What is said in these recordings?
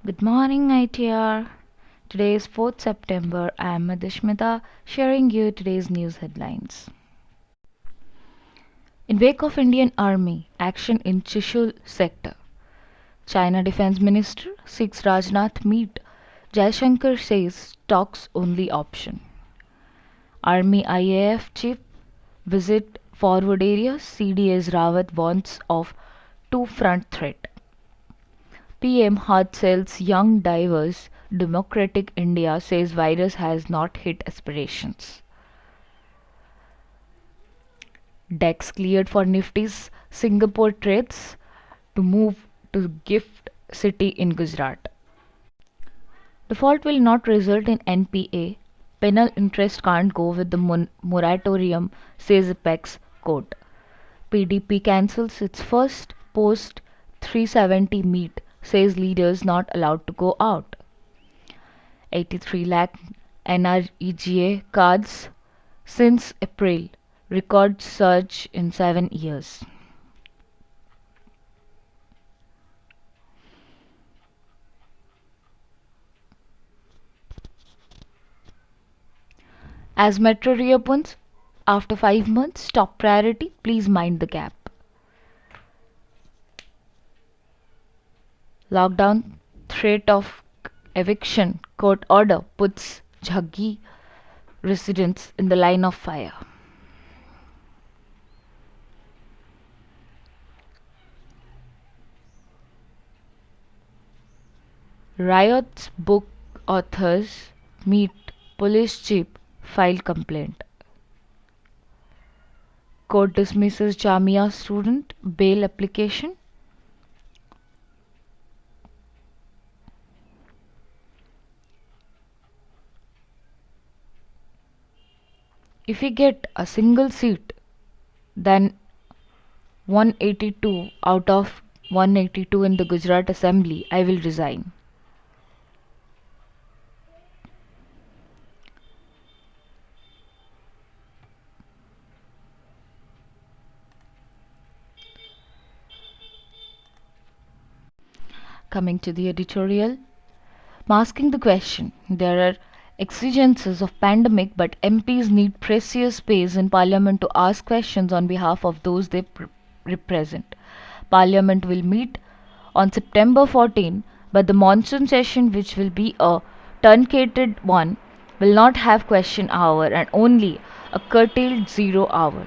Good morning, ITR. Today is 4th September. I am Madhusmita sharing you today's news headlines. In wake of Indian Army action in Chushul sector, China Defense Minister seeks Rajnath meet. Jaishankar says talks only option. Army IAF chief visit forward areas. CDS Rawat warns of two-front threat. PM hard sells young divers. Democratic India says virus has not hit aspirations. Decks cleared for Nifty's Singapore trades to move to Gift City in Gujarat. Default will not result in NPA. Penal interest can't go with the moratorium, says Apex Court. PDP cancels its first post 370 meet, says leaders not allowed to go out. 83 lakh NREGA cards since April, record surge in 7 years. As metro reopens after 5 months, top priority, please mind the gap. Lockdown threat of eviction court order puts Jhaggi residents in the line of fire. Riot's book authors meet police chief, file complaint. Court dismisses Jamia student bail application. If we get a single seat, then 182 out of 182 in the Gujarat Assembly, I will resign. Coming to the editorial, masking the question, there are exigencies of pandemic, but MPs need precious space in Parliament to ask questions on behalf of those they represent. Parliament will meet on September 14, but the monsoon session, which will be a truncated one, will not have question hour and only a curtailed 0 hour.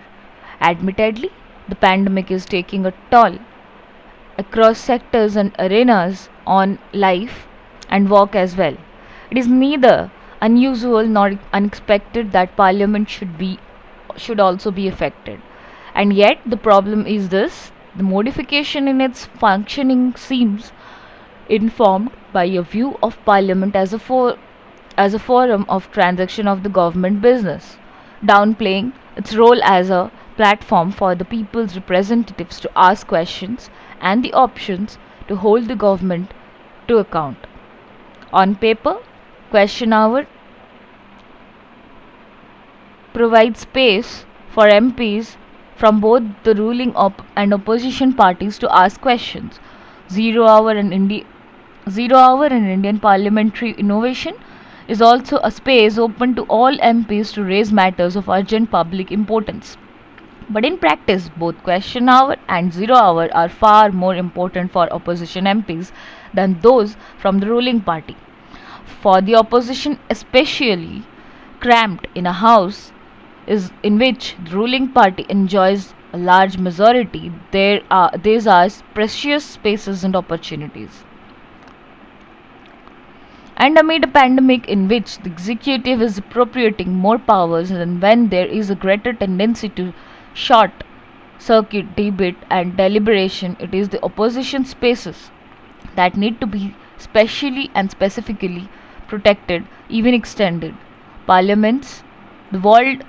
Admittedly, the pandemic is taking a toll across sectors and arenas on life and work as well. It is neither unusual nor unexpected that Parliament should also be affected. And yet the problem is this: the modification in its functioning seems informed by a view of Parliament as a forum of transaction of the government business, downplaying its role as a platform for the people's representatives to ask questions and the options to hold the government to account. On paper, question hour provides space for MPs from both the ruling and opposition parties to ask questions. 0 hour and Indian parliamentary innovation is also a space open to all MPs to raise matters of urgent public importance. But in practice, both question hour and 0 hour are far more important for opposition MPs than those from the ruling party. For the opposition, especially cramped in a house is in which the ruling party enjoys a large majority, these are precious spaces and opportunities. And amid a pandemic in which the executive is appropriating more powers, and when there is a greater tendency to short circuit debate and deliberation, it is the opposition spaces that need to be specially and specifically protected, even extended. Parliaments the world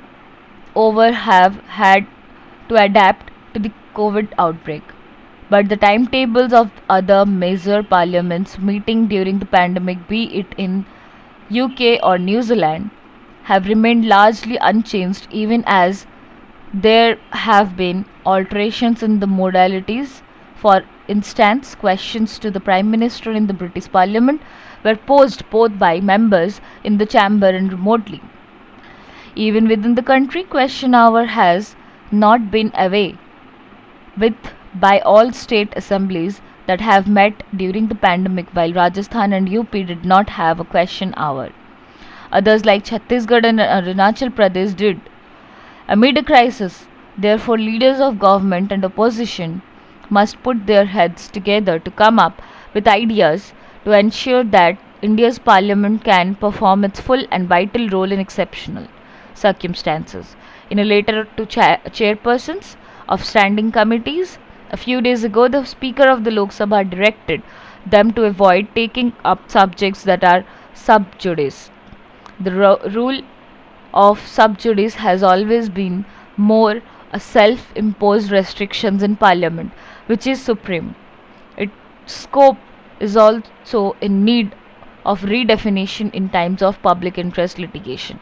over have had to adapt to the COVID outbreak, but the timetables of other major parliaments meeting during the pandemic, be it in UK or New Zealand, have remained largely unchanged even as there have been alterations in the modalities for instance, questions to the Prime Minister in the British Parliament were posed both by members in the chamber and remotely. Even within the country, question hour has not been away with by all state assemblies that have met during the pandemic, while Rajasthan and UP did not have a question hour. Others like Chhattisgarh and Arunachal Pradesh did. Amid a crisis, therefore, leaders of government and opposition must put their heads together to come up with ideas to ensure that India's parliament can perform its full and vital role in exceptional circumstances. In a letter to chairpersons of standing committees, a few days ago, the Speaker of the Lok Sabha directed them to avoid taking up subjects that are sub judice. The rule of sub judice has always been more a self imposed restrictions in parliament, which is supreme. Its scope is also in need of redefinition in times of public interest litigation.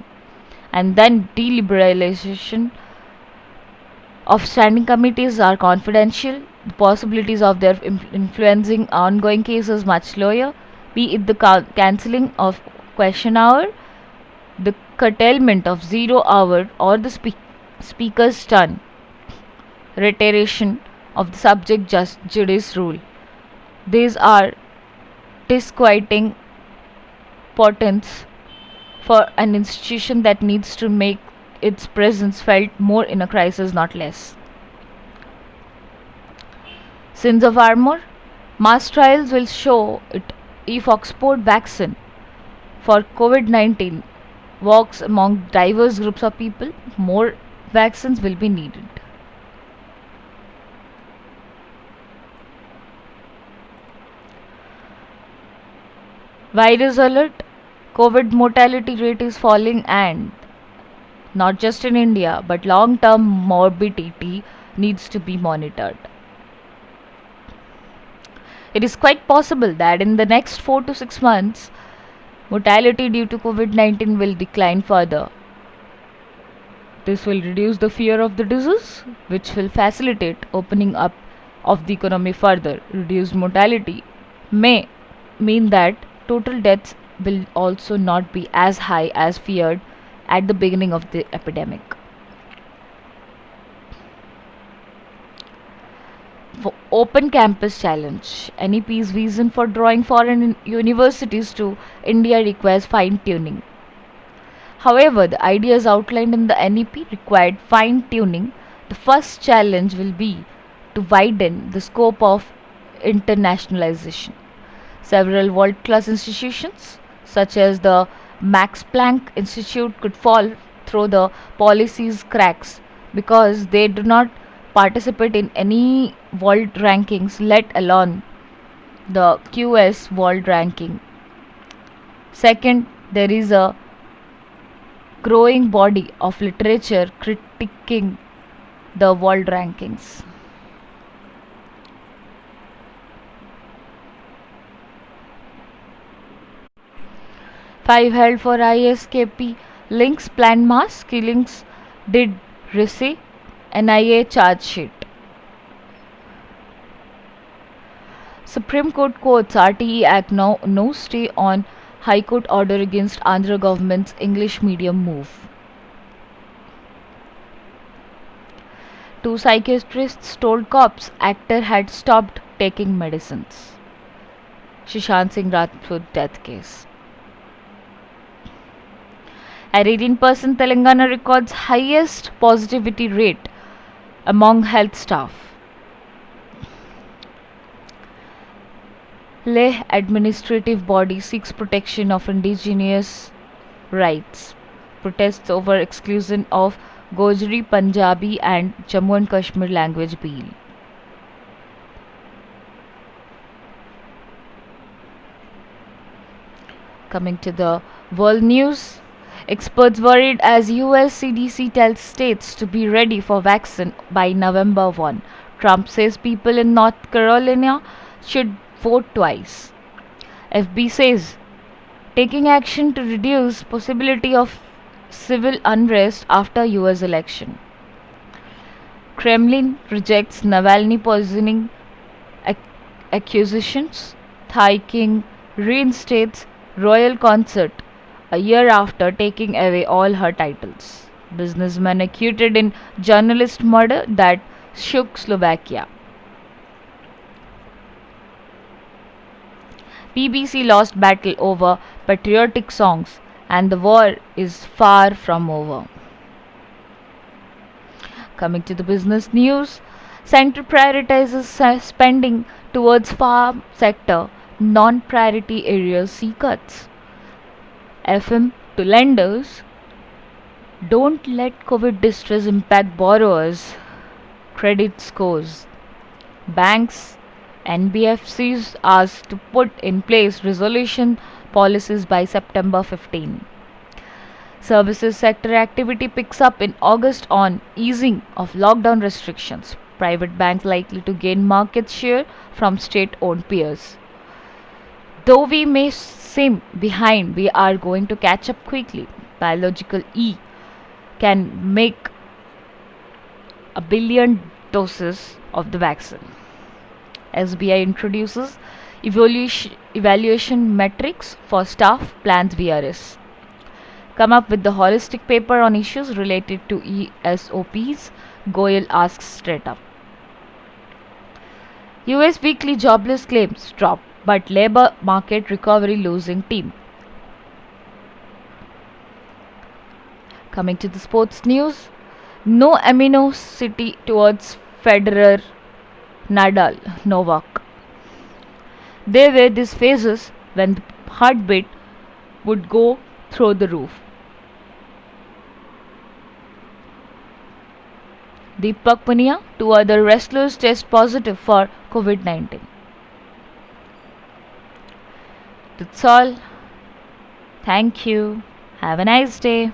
And then deliberalization of standing committees are confidential, the possibilities of their influencing ongoing cases much lower, be it the cancelling of question hour, the curtailment of 0 hour, or the speaker's turn, reiteration of the subject judice rule. These are disquieting portents for an institution that needs to make its presence felt more in a crisis, not less. Sins of armor. Mass trials will show it if Oxford vaccine for COVID-19 works among diverse groups of people, more vaccines will be needed. Virus alert. COVID mortality rate is falling, and not just in India but long term morbidity needs to be monitored. It is quite possible that in the next 4 to 6 months, mortality due to COVID-19 will decline further. This will reduce the fear of the disease, which will facilitate opening up of the economy further. Reduced mortality may mean that total deaths will also not be as high as feared at the beginning of the epidemic. Open Campus Challenge. NEP's vision for drawing foreign universities to India requires fine tuning. However, the ideas outlined in the NEP required fine tuning. The first challenge will be to widen the scope of internationalization. Several world class institutions, such as the Max Planck Institute, could fall through the policy's cracks because they do not participate in any world rankings, let alone the QS world ranking. Second, there is a growing body of literature critiquing the world rankings. Five held for ISKP links planned mass killings did receive NIA charge sheet. Supreme Court quotes RTE Act now no stay on High Court order against Andhra government's English medium move. Two psychiatrists told cops actor had stopped taking medicines. Sushant Singh Rajput death case. At 18%, Telangana records highest positivity rate among health staff. Leh administrative body seeks protection of indigenous rights. Protests over exclusion of Gojri, Punjabi and Jammu and Kashmir language bill. Coming to the world news. Experts worried as US CDC tells states to be ready for vaccine by November 1. Trump says people in North Carolina should vote twice. FB says taking action to reduce possibility of civil unrest after US election. Kremlin rejects Navalny poisoning accusations, Thai king reinstates royal consort a year after taking away all her titles. Businessman acquitted in journalist murder that shook Slovakia. BBC lost battle over patriotic songs and the war is far from over. Coming to the business news, Centre prioritizes spending towards farm sector, non-priority areas see cuts. FM to lenders, don't let COVID distress impact borrowers' credit scores. Banks, NBFCs asked to put in place resolution policies by September 15. Services sector activity picks up in August on easing of lockdown restrictions. Private banks likely to gain market share from state owned peers. Though we may seem behind, we are going to catch up quickly. Biological E can make a billion doses of the vaccine. SBI introduces evaluation metrics for staff plans VRS. Come up with the holistic paper on issues related to ESOPs, Goyal asks straight up. US weekly jobless claims drop, but labor market recovery losing team. Coming to the sports news, no amino city towards Federer, Nadal, Novak. There were these phases when the heartbeat would go through the roof. Deepak Punia, two other wrestlers test positive for COVID-19. That's all. Thank you. Have a nice day.